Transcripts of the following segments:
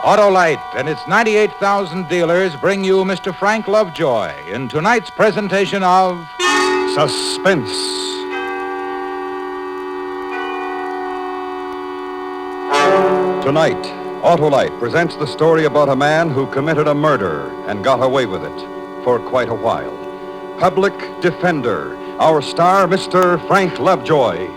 Autolite and its 98,000 dealers bring you Mr. Frank Lovejoy in tonight's presentation of Suspense. Tonight, Autolite presents the story about a man who committed a murder and got away with it for quite a while. Public Defender, our star, Mr. Frank Lovejoy.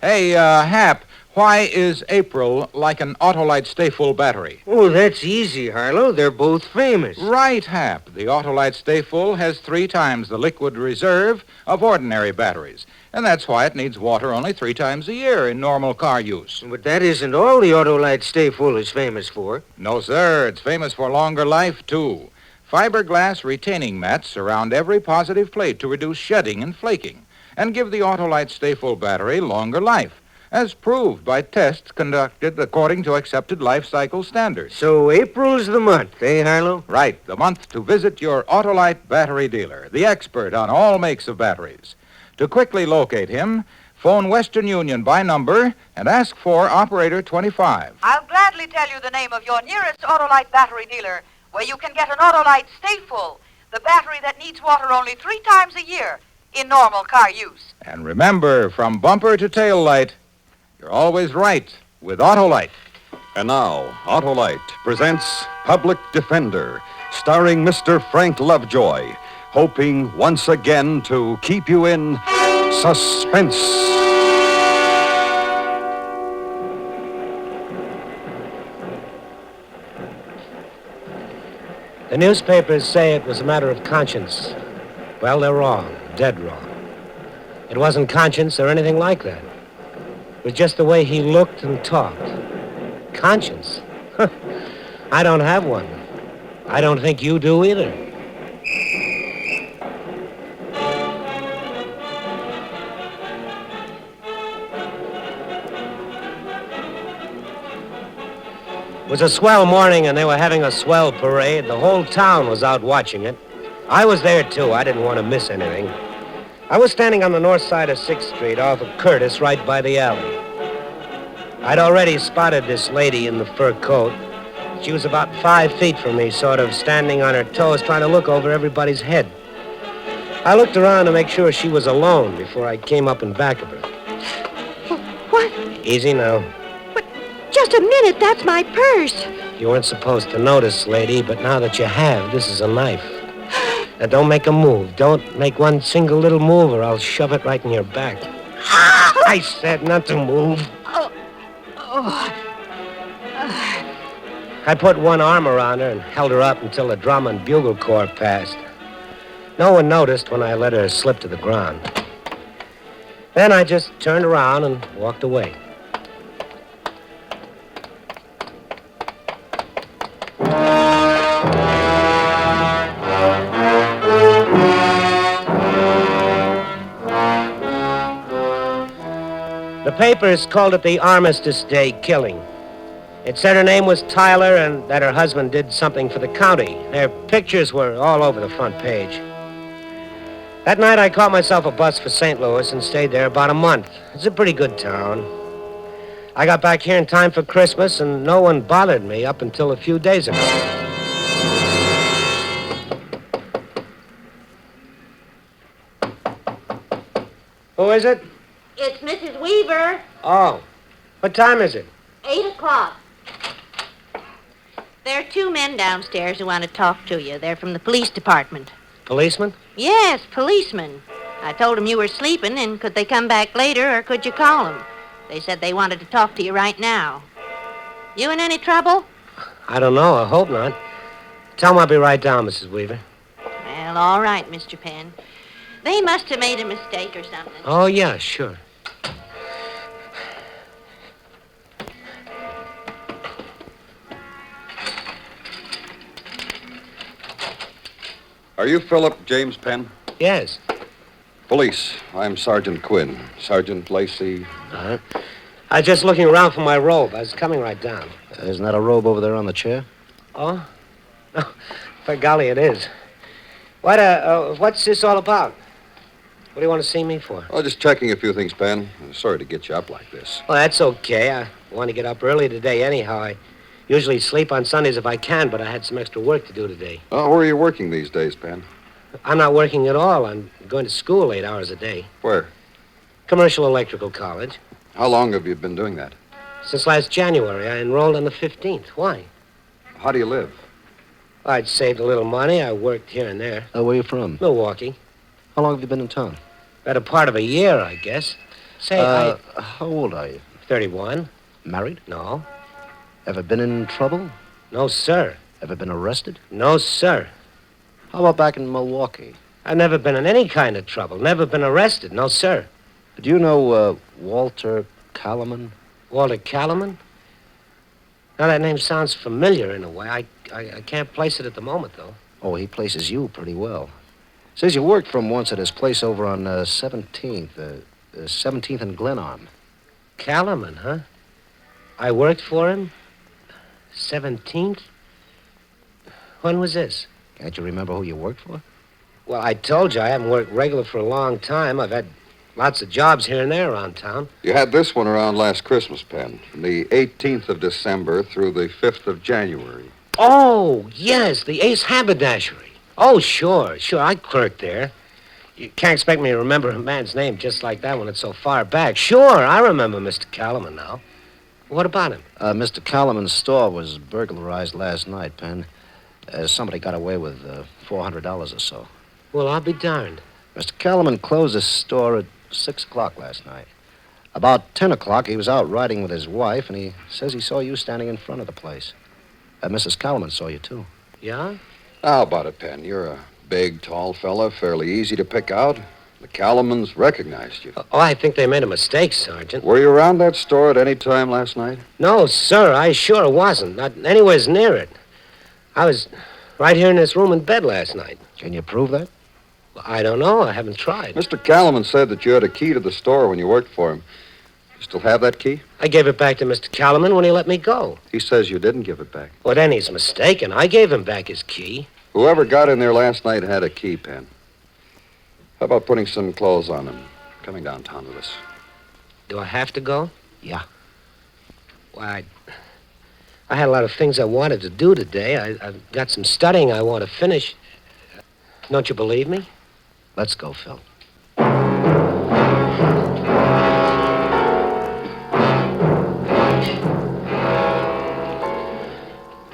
Hey, Hap, why is April like an Autolite Stay-Full battery? Oh, that's easy, Harlow. They're both famous. Right, Hap. The Autolite Stay-Full has 3 times the liquid reserve of ordinary batteries. And that's why it needs water only 3 times a year in normal car use. But that isn't all the Autolite Stay-Full is famous for. No, sir. It's famous for longer life, too. Fiberglass retaining mats surround every positive plate to reduce shedding and flaking and give the Autolite Stay-Full battery longer life, as proved by tests conducted according to accepted life cycle standards. So April's the month, eh, Harlow? Right, the month to visit your Autolite battery dealer, the expert on all makes of batteries. To quickly locate him, phone Western Union by number and ask for Operator 25. I'll gladly tell you the name of your nearest Autolite battery dealer, where you can get an Autolite Stay-Full, the battery that needs water only 3 times a year in normal car use. And remember, from bumper to tail light, you're always right with Autolite. And now, Autolite presents Public Defender, starring Mr. Frank Lovejoy, hoping once again to keep you in suspense. The newspapers say it was a matter of conscience. Well, they're wrong, dead wrong. It wasn't conscience or anything like that. It was just the way he looked and talked. Conscience? I don't have one. I don't think you do either. It was a swell morning, and they were having a swell parade. The whole town was out watching it. I was there, too. I didn't want to miss anything. I was standing on the north side of 6th Street off of Curtis, right by the alley. I'd already spotted this lady in the fur coat. She was about 5 feet from me, sort of standing on her toes, trying to look over everybody's head. I looked around to make sure she was alone before I came up in back of her. What? Easy now. Just a minute, that's my purse. You weren't supposed to notice, lady, but now that you have, this is a knife. Now, don't make a move. Don't make one single little move, or I'll shove it right in your back. I said not to move. I put one arm around her and held her up until the drum and bugle corps passed. No one noticed when I let her slip to the ground. Then I just turned around and walked away. The papers called it the Armistice Day killing. It said her name was Tyler and that her husband did something for the county. Their pictures were all over the front page. That night, I caught myself a bus for St. Louis and stayed there about a month. It's a pretty good town. I got back here in time for Christmas, and no one bothered me up until a few days ago. Who is it? It's Mrs. Weaver. Oh. What time is it? 8 o'clock. There are 2 men downstairs who want to talk to you. They're from the police department. Policeman? Yes, policemen. I told them you were sleeping, and could they come back later, or could you call them? They said they wanted to talk to you right now. You in any trouble? I don't know. I hope not. Tell them I'll be right down, Mrs. Weaver. Well, all right, Mr. Penn. They must have made a mistake or something. Oh, yeah, sure. Are you Philip James Penn? Yes. Police. I'm Sergeant Quinn. Sergeant Lacey. Uh-huh. I was just looking around for my robe. I was coming right down. Isn't that a robe over there on the chair? Oh? No, by golly, it is. What's this all about? What do you want to see me for? Oh, just checking a few things, Pen. Sorry to get you up like this. Well, that's okay. I want to get up early today anyhow. I usually sleep on Sundays if I can, but I had some extra work to do today. Oh, where are you working these days, Pen? I'm not working at all. I'm going to school 8 hours a day. Where? Commercial Electrical College. How long have you been doing that? Since last January. I enrolled on the 15th. Why? How do you live? I'd saved a little money. I worked here and there. Where are you from? Milwaukee. How long have you been in town? Better part of a year, I guess. Say, How old are you? 31. Married? No. Ever been in trouble? No, sir. Ever been arrested? No, sir. How about back in Milwaukee? I've never been in any kind of trouble. Never been arrested. No, sir. Do you know Walter Kalaman? Walter Kalaman? Now, that name sounds familiar in a way. I can't place it at the moment, though. Oh, he places you pretty well. Says you worked for him once at his place over on 17th. 17th and Glenarm. Kalaman, huh? I worked for him? 17th? When was this? Can't you remember who you worked for? Well, I told you I haven't worked regular for a long time. I've had lots of jobs here and there around town. You had this one around last Christmas, Pen, from the 18th of December through the 5th of January. Oh, yes, the Ace Haberdashery. Oh, sure. I clerked there. You can't expect me to remember a man's name just like that when it's so far back. Sure, I remember Mr. Kalaman now. What about him? Mr. Kalaman's store was burglarized last night, Pen. Somebody got away with $400 or so. Well, I'll be darned. Mr. Kalaman closed his store at 6 o'clock last night. About 10 o'clock, he was out riding with his wife, and he says he saw you standing in front of the place. Mrs. Kalaman saw you, too. Yeah? How about it, Pen? You're a big, tall fella, fairly easy to pick out. The Kalamans recognized you. Oh, I think they made a mistake, Sergeant. Were you around that store at any time last night? No, sir, I sure wasn't. Not anywhere near it. I was right here in this room in bed last night. Can you prove that? Well, I don't know. I haven't tried. Mr. Kalaman said that you had a key to the store when you worked for him. You still have that key? I gave it back to Mr. Kalaman when he let me go. He says you didn't give it back. Well, then he's mistaken. I gave him back his key. Whoever got in there last night had a key, Pen. How about putting some clothes on and coming downtown with us? Do I have to go? Yeah. Why, I had a lot of things I wanted to do today. I've got some studying I want to finish. Don't you believe me? Let's go, Phil.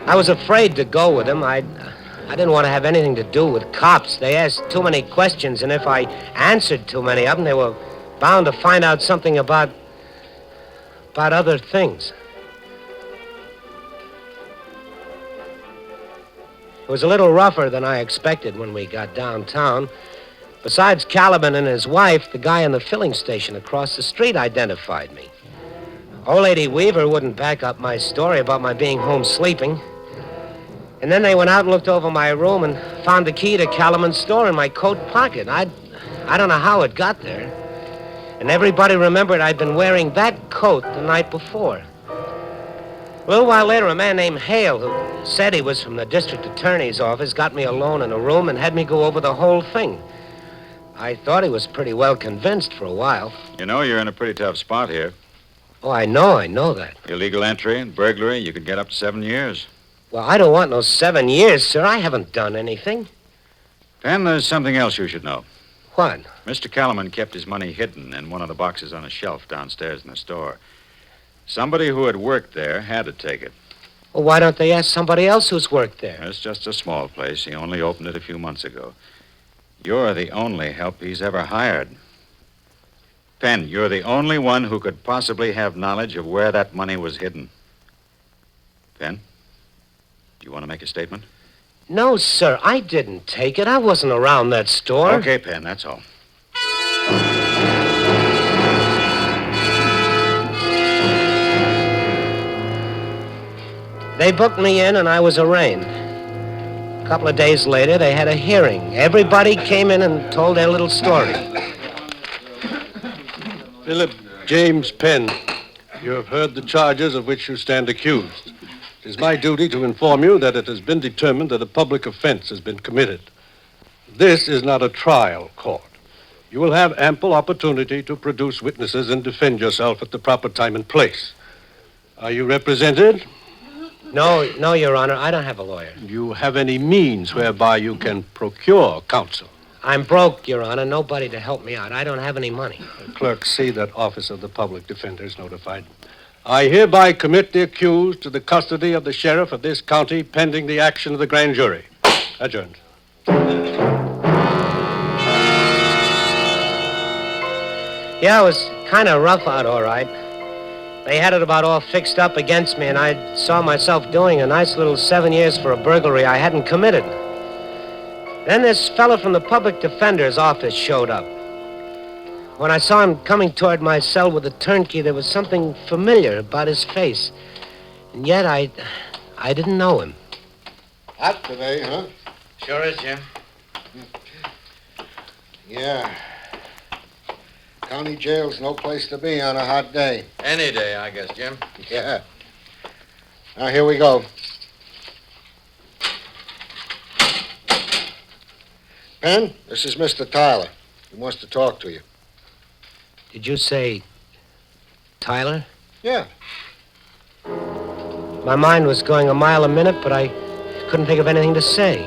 I was afraid to go with him. I didn't want to have anything to do with cops. They asked too many questions, and if I answered too many of them, they were bound to find out something about other things. It was a little rougher than I expected when we got downtown. Besides Caliban and his wife, the guy in the filling station across the street identified me. Old Lady Weaver wouldn't back up my story about my being home sleeping. And then they went out and looked over my room and found the key to Calaman's store in my coat pocket. I don't know how it got there. And everybody remembered I'd been wearing that coat the night before. A little while later, a man named Hale, who said he was from the district attorney's office, got me alone in a room and had me go over the whole thing. I thought he was pretty well convinced for a while. You know, you're in a pretty tough spot here. Oh, I know that. Illegal entry and burglary, you could get up to 7 years. Well, I don't want no 7 years, sir. I haven't done anything. And there's something else you should know. What? Mr. Kalaman kept his money hidden in one of the boxes on a shelf downstairs in the store. Somebody who had worked there had to take it. Well, why don't they ask somebody else who's worked there? It's just a small place. He only opened it a few months ago. You're the only help he's ever hired. Penn, you're the only one who could possibly have knowledge of where that money was hidden. Penn, do you want to make a statement? No, sir, I didn't take it. I wasn't around that store. Okay, Penn, that's all. They booked me in and I was arraigned. A couple of days later, they had a hearing. Everybody came in and told their little story. Philip James Penn, you have heard the charges of which you stand accused. It is my duty to inform you that it has been determined that a public offense has been committed. This is not a trial court. You will have ample opportunity to produce witnesses and defend yourself at the proper time and place. Are you represented? No, Your Honor, I don't have a lawyer. Do you have any means whereby you can procure counsel? I'm broke, Your Honor. Nobody to help me out. I don't have any money. Clerk, see that Office of the Public Defender is notified. I hereby commit the accused to the custody of the sheriff of this county pending the action of the grand jury. Adjourned. Yeah, it was kind of rough out, all right. They had it about all fixed up against me, and I saw myself doing a nice little 7 years for a burglary I hadn't committed. Then this fellow from the public defender's office showed up. When I saw him coming toward my cell with a turnkey, there was something familiar about his face. And yet I didn't know him. Hot today, huh? Sure is, Jim. Yeah. County jail's no place to be on a hot day. Any day, I guess, Jim. Yeah. Now, here we go. Ben, this is Mr. Tyler. He wants to talk to you. Did you say Tyler? Yeah. My mind was going a mile a minute, but I couldn't think of anything to say.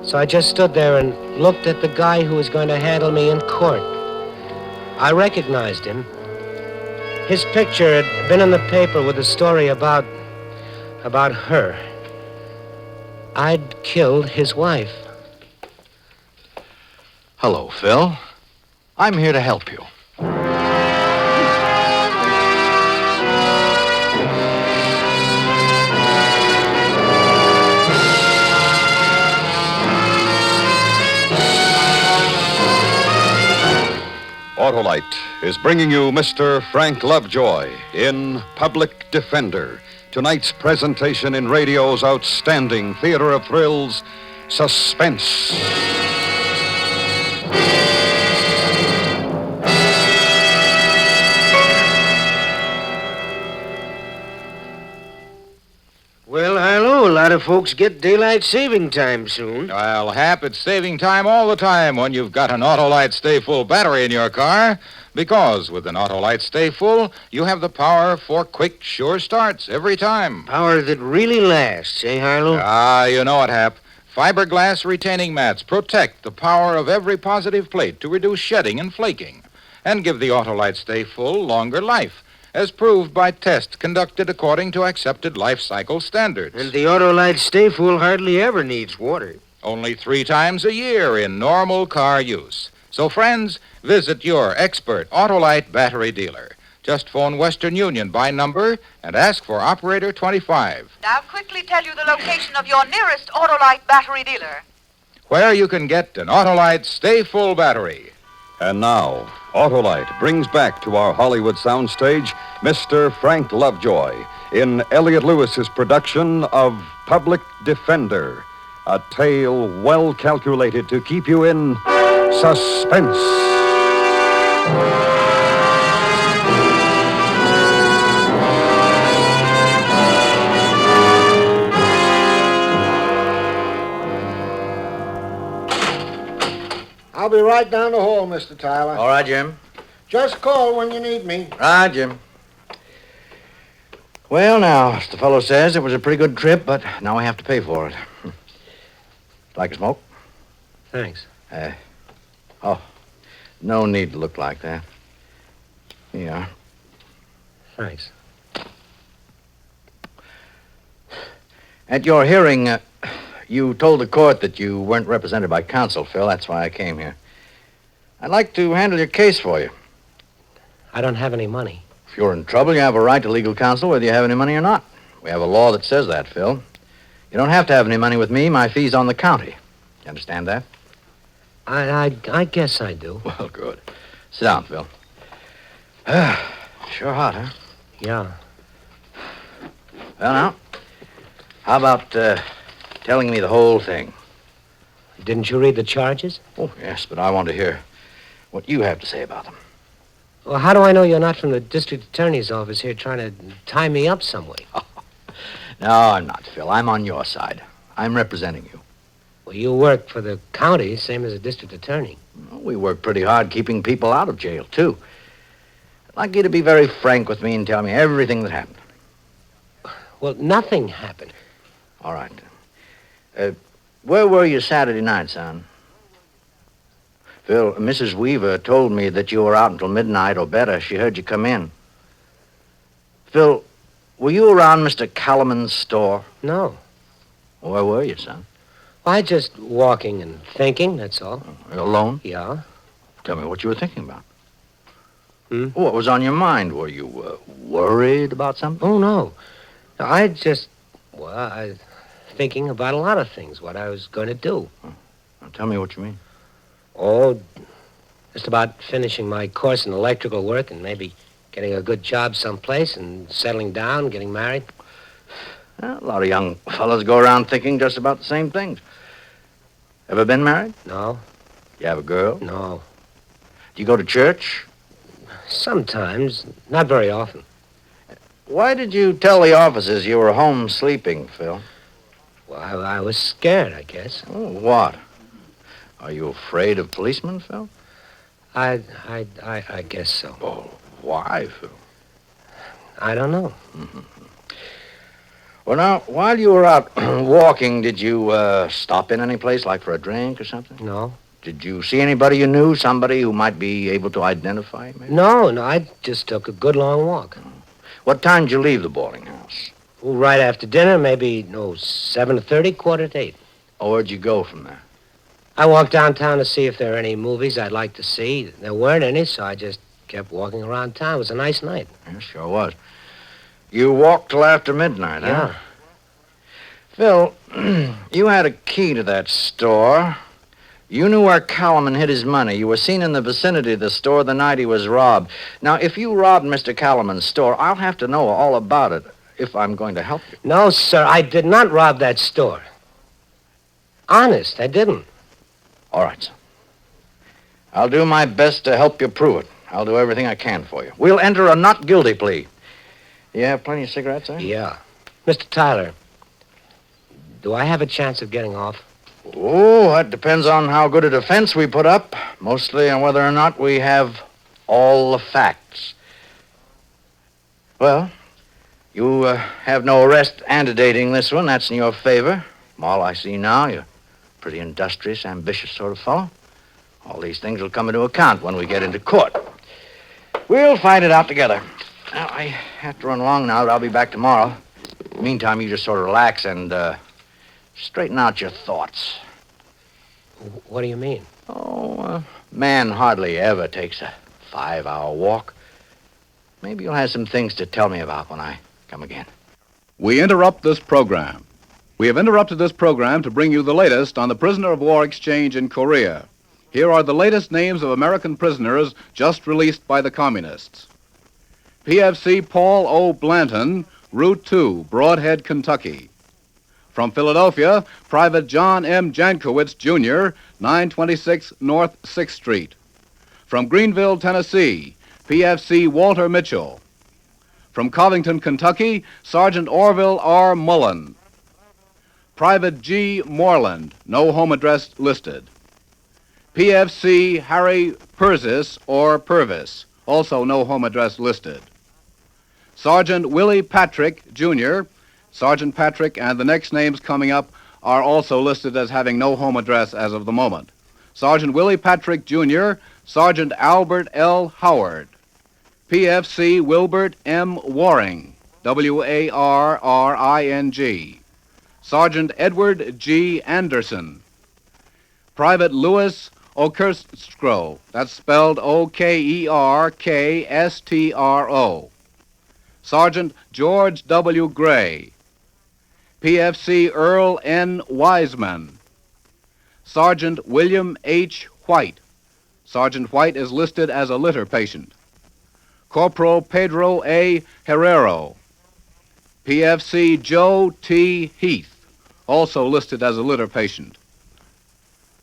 So I just stood there and looked at the guy who was going to handle me in court. I recognized him. His picture had been in the paper with a story about her. I'd killed his wife. Hello, Phil. I'm here to help you. Autolite is bringing you Mr. Frank Lovejoy in Public Defender, tonight's presentation in radio's outstanding theater of thrills, Suspense. Well, hello. A lot of folks get daylight saving time soon. Well, Hap, it's saving time all the time when you've got an Autolite Stay Full battery in your car. Because with an Autolite Stay Full, you have the power for quick, sure starts every time. Power that really lasts, eh, Harlow? Ah, you know it, Hap. Fiberglass retaining mats protect the power of every positive plate to reduce shedding and flaking and give the Autolite Stay Full longer life, as proved by tests conducted according to accepted life cycle standards. And the Autolite Stay Full hardly ever needs water. Only 3 times a year in normal car use. So, friends, visit your expert Autolite battery dealer. Just phone Western Union by number and ask for Operator 25. Now quickly tell you the location of your nearest Autolite battery dealer. Where you can get an Autolite Stay Full battery. And now, Autolite brings back to our Hollywood soundstage Mr. Frank Lovejoy in Elliot Lewis's production of Public Defender, a tale well calculated to keep you in suspense. I'll be right down the hall, Mr. Tyler. All right, Jim. Just call when you need me. Right, Jim. Well, now, as the fellow says, it was a pretty good trip, but now I have to pay for it. Like a smoke? Thanks. No need to look like that. Here you are. Thanks. At your hearing, you told the court that you weren't represented by counsel, Phil. That's why I came here. I'd like to handle your case for you. I don't have any money. If you're in trouble, you have a right to legal counsel whether you have any money or not. We have a law that says that, Phil. You don't have to have any money with me. My fee's on the county. You understand that? I guess I do. Well, good. Sit down, Phil. Sure hot, huh? Yeah. Well, now, how about telling me the whole thing? Didn't you read the charges? Oh, yes, but I want to hear what you have to say about them. Well, how do I know you're not from the district attorney's office here trying to tie me up some way? No, I'm not, Phil. I'm on your side. I'm representing you. Well, you work for the county, same as a district attorney. Well, we work pretty hard keeping people out of jail, too. I'd like you to be very frank with me and tell me everything that happened. Well, nothing happened. All right. Where were you Saturday night, son? Phil, Mrs. Weaver told me that you were out until midnight or better. She heard you come in. Phil, were you around Mr. Callman's store? No. Where were you, son? I just walking and thinking, that's all. Alone? Yeah. Tell me what you were thinking about. Hmm? What was on your mind? Were you worried about something? Oh, no. I just, thinking about a lot of things, what I was going to do. Now, tell me what you mean. Oh, just about finishing my course in electrical work and maybe getting a good job someplace and settling down, getting married. Well, a lot of young fellows go around thinking just about the same things. Ever been married? No. You have a girl? No. Do you go to church? Sometimes, not very often. Why did you tell the officers you were home sleeping, Phil? Well, I was scared, I guess. Oh, what? Are you afraid of policemen, Phil? I guess so. Oh, why, Phil? I don't know. Mm-hmm. Well, now, while you were out walking, did you stop in any place, like for a drink or something? No. Did you see anybody you knew, somebody who might be able to identify you, maybe? No, I just took a good long walk. What time did you leave the boarding house? Well, right after dinner, maybe, 7:30, 7:45. Oh, where'd you go from there? I walked downtown to see if there are any movies I'd like to see. There weren't any, so I just kept walking around town. It was a nice night. Yeah, sure was. You walked till after midnight, huh? Yeah. Phil, you had a key to that store. You knew where Callman hid his money. You were seen in the vicinity of the store the night he was robbed. Now, if you robbed Mr. Callman's store, I'll have to know all about it if I'm going to help you. No, sir, I did not rob that store. Honest, I didn't. All right, son. I'll do my best to help you prove it. I'll do everything I can for you. We'll enter a not guilty plea. You have plenty of cigarettes, eh? Yeah. Mr. Tyler, do I have a chance of getting off? Oh, that depends on how good a defense we put up. Mostly on whether or not we have all the facts. Well, you have no arrest antedating this one. That's in your favor. From all I see now, you're a pretty industrious, ambitious sort of fellow. All these things will come into account when we get into court. We'll find it out together. Now, I have to run along now, but I'll be back tomorrow. Meantime, you just sort of relax and straighten out your thoughts. What do you mean? Oh, a man hardly ever takes a 5-hour walk. Maybe you'll have some things to tell me about when I come again. We interrupt this program. We have interrupted this program to bring you the latest on the prisoner of war exchange in Korea. Here are the latest names of American prisoners just released by the communists. PFC Paul O. Blanton, Route 2, Broadhead, Kentucky. From Philadelphia, Private John M. Jankowitz, Jr., 926 North 6th Street. From Greenville, Tennessee, PFC Walter Mitchell. From Covington, Kentucky, Sergeant Orville R. Mullen. Private G. Moreland, no home address listed. PFC Harry Purvis or Purvis, also no home address listed. Sergeant Willie Patrick, Jr., Sergeant Patrick and the next names coming up are also listed as having no home address as of the moment. Sergeant Willie Patrick, Jr., Sergeant Albert L. Howard. PFC Wilbert M. Waring, W-A-R-R-I-N-G. Sergeant Edward G. Anderson. Private Louis Okerstro, that's spelled O-K-E-R-K-S-T-R-O. Sergeant George W. Gray. PFC Earl N. Wiseman. Sergeant William H. White. Sergeant White is listed as a litter patient. Corporal Pedro A. Herrero. PFC Joe T. Heath, also listed as a litter patient.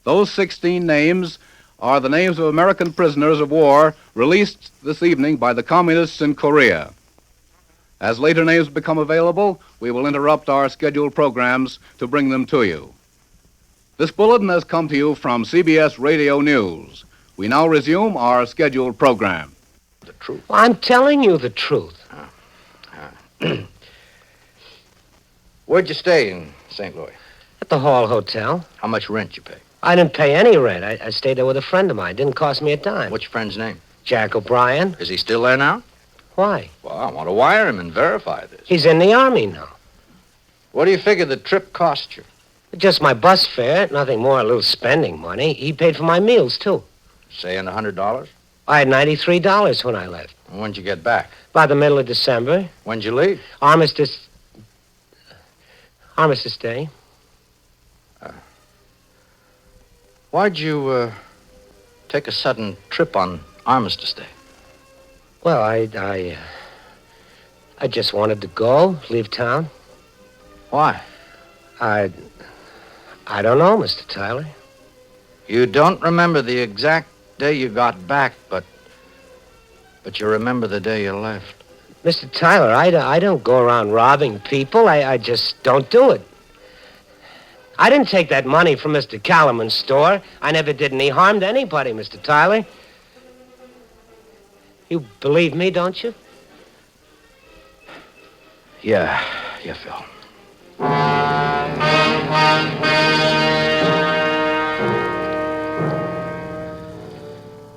Those 16 names are the names of American prisoners of war released this evening by the communists in Korea. As later names become available, we will interrupt our scheduled programs to bring them to you. This bulletin has come to you from CBS Radio News. We now resume our scheduled program. The truth. Well, I'm telling you the truth. Where'd you stay in St. Louis? At the Hall Hotel. How much rent you pay? I didn't pay any rent. I stayed there with a friend of mine. Didn't cost me a dime. What's your friend's name? Jack O'Brien. Is he still there now? Why? Well, I want to wire him and verify this. He's in the Army now. What do you figure the trip cost you? Just my bus fare, nothing more, a little spending money. He paid for my meals, too. Saying $100? I had $93 when I left. And when'd you get back? By the middle of December. When'd you leave? Armistice Day. Why'd you take a sudden trip on Armistice Day? Well, I just wanted to go, leave town. Why? I don't know, Mr. Tyler. You don't remember the exact day you got back, but you remember the day you left. Mr. Tyler, I don't go around robbing people. I just don't do it. I didn't take that money from Mr. Calaman's store. I never did any harm to anybody, Mr. Tyler. You believe me, don't you? Yeah, Phil.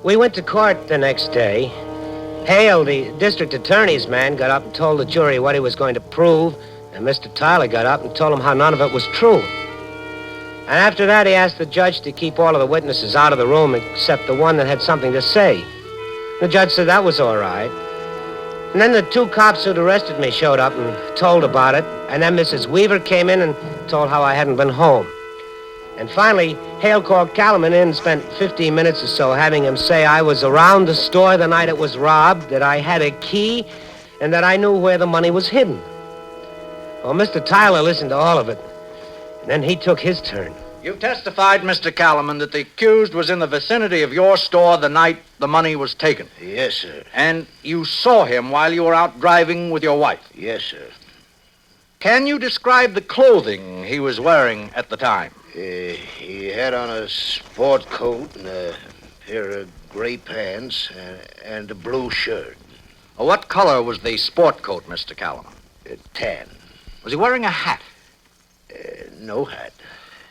We went to court the next day. Hale, the district attorney's man, got up and told the jury what he was going to prove, and Mr. Tyler got up and told him how none of it was true. And after that, he asked the judge to keep all of the witnesses out of the room except the one that had something to say. The judge said that was all right. And then the two cops who'd arrested me showed up and told about it, and then Mrs. Weaver came in and told how I hadn't been home. And finally, Hale called Calaman in and spent 15 minutes or so having him say I was around the store the night it was robbed, that I had a key, and that I knew where the money was hidden. Well, Mr. Tyler listened to all of it, and then he took his turn. You've testified, Mr. Calaman, that the accused was in the vicinity of your store the night the money was taken. Yes, sir. And you saw him while you were out driving with your wife. Yes, sir. Can you describe the clothing he was wearing at the time? He had on a sport coat and a pair of gray pants and a blue shirt. What color was the sport coat, Mr. Calaman? Tan. Was he wearing a hat? No hat.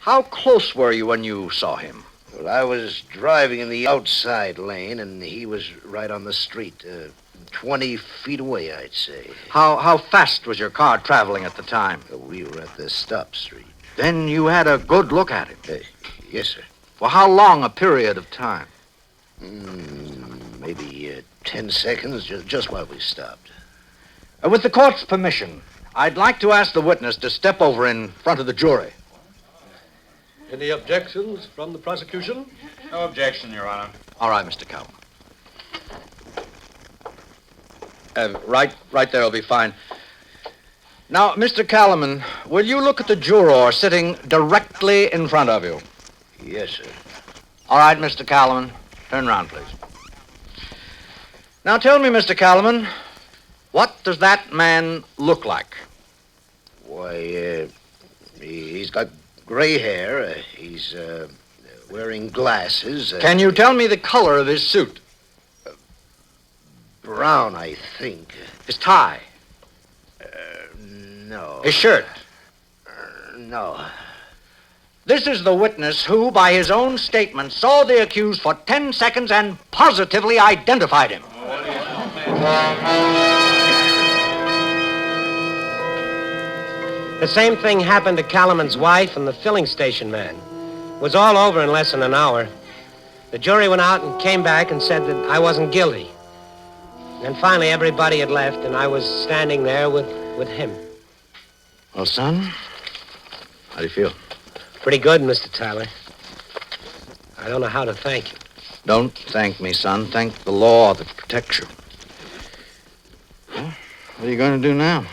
How close were you when you saw him? Well, I was driving in the outside lane, and he was right on the street, 20 feet away, I'd say. How fast was your car traveling at the time? We were at the stop street. Then you had a good look at him? Yes, sir. For how long a period of time? Maybe 10 seconds, just while we stopped. With the court's permission, I'd like to ask the witness to step over in front of the jury. Any objections from the prosecution? No objection, Your Honor. All right, Mr. Calaman. Right there will be fine. Now, Mr. Calaman, will you look at the juror sitting directly in front of you? Yes, sir. All right, Mr. Calaman. Turn around, please. Now, tell me, Mr. Calaman, what does that man look like? Why, he's got gray hair. He's wearing glasses. Can you tell me the color of his suit? Brown, I think. His tie? No. His shirt? No. This is the witness who, by his own statement, saw the accused for 10 seconds and positively identified him. The same thing happened to Calaman's wife and the filling station man. It was all over in less than an hour. The jury went out and came back and said that I wasn't guilty. And finally, everybody had left, and I was standing there with him. Well, son, how do you feel? Pretty good, Mr. Tyler. I don't know how to thank you. Don't thank me, son. Thank the law that protects you. Well, what are you going to do now?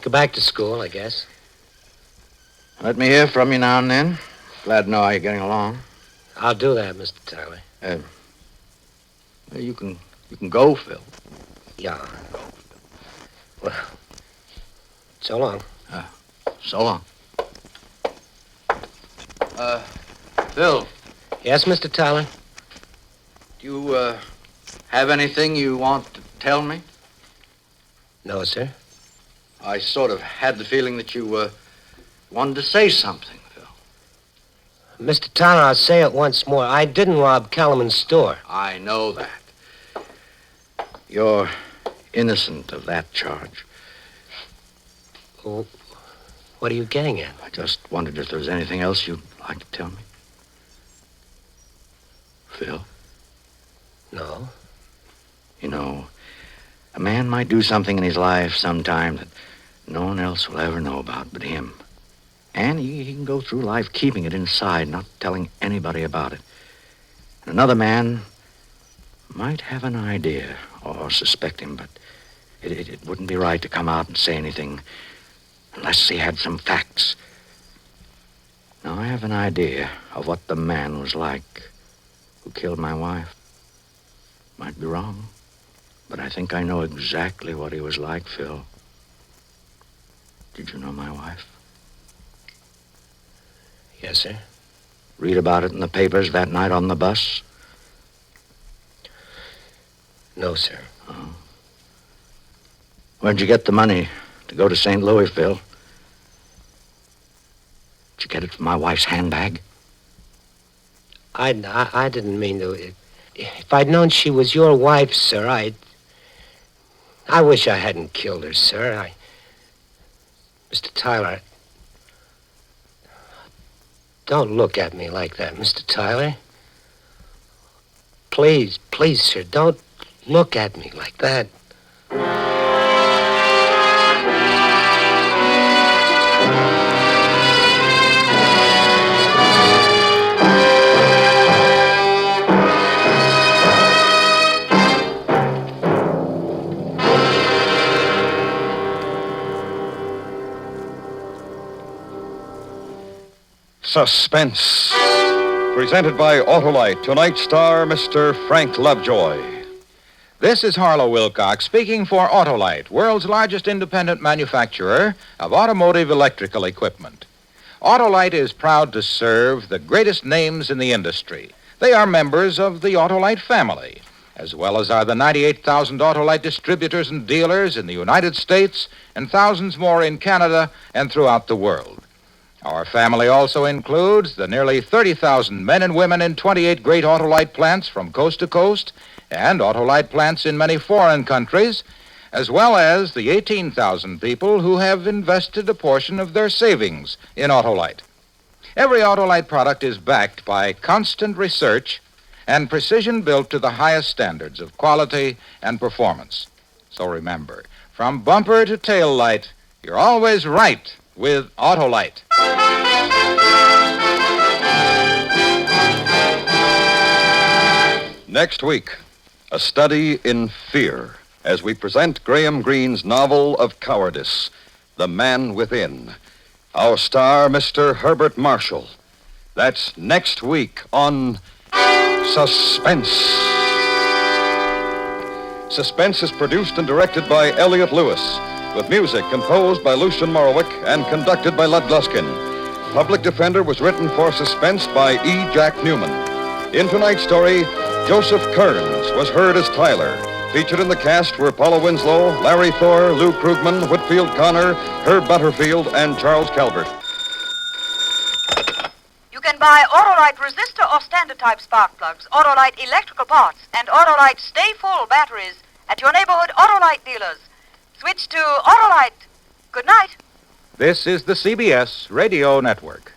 Go back to school, I guess. Let me hear from you now and then. Glad to know how you're getting along. I'll do that, Mr. Tyler. You can go, Phil. Yeah. Well, so long. So long. Phil, Yes, Mr. Tyler? do you, have anything you want to tell me? No, sir. I sort of had the feeling that you, wanted to say something, Phil. Mr. Tyler, I'll say it once more. I didn't rob Kellerman's store. I know that. You're innocent of that charge. Well, what are you getting at? I just wondered if there was anything else you'd like to tell me. Phil? No. You know, a man might do something in his life sometime that no one else will ever know about but him. And he can go through life keeping it inside, not telling anybody about it. And another man might have an idea or suspect him, but it wouldn't be right to come out and say anything unless he had some facts. Now, I have an idea of what the man was like who killed my wife. Might be wrong, but I think I know exactly what he was like, Phil. Did you know my wife? Yes, sir. Read about it in the papers that night on the bus? No, sir. Oh. Where'd you get the money to go to St. Louis, Phil? Did you get it from my wife's handbag? I didn't mean to. If I'd known she was your wife, sir, I wish I hadn't killed her, sir. Mr. Tyler, don't look at me like that, Mr. Tyler. Please, sir, don't look at me like that. Suspense. Presented by Autolite. Tonight's star, Mr. Frank Lovejoy. This is Harlow Wilcox speaking for Autolite, world's largest independent manufacturer of automotive electrical equipment. Autolite is proud to serve the greatest names in the industry. They are members of the Autolite family, as well as are the 98,000 Autolite distributors and dealers in the United States and thousands more in Canada and throughout the world. Our family also includes the nearly 30,000 men and women in 28 great Autolite plants from coast to coast and Autolite plants in many foreign countries, as well as the 18,000 people who have invested a portion of their savings in Autolite. Every Autolite product is backed by constant research and precision built to the highest standards of quality and performance. So remember, from bumper to tail light, you're always right with Autolite. Next week, a study in fear as we present Graham Greene's novel of cowardice, The Man Within. Our star, Mr. Herbert Marshall. That's next week on Suspense. Suspense is produced and directed by Elliott Lewis, with music composed by Lucian Morowick and conducted by Lud Gluskin. Public Defender was written for Suspense by E. Jack Newman. In tonight's story, Joseph Kearns was heard as Tyler. Featured in the cast were Paula Winslow, Larry Thor, Lou Krugman, Whitfield Connor, Herb Butterfield, and Charles Calvert. You can buy Autolite resistor or standard type spark plugs, Autolite electrical parts, and Autolite Stay Full batteries at your neighborhood Autolite dealers. Switch to Autolite. Good night. This is the CBS Radio Network.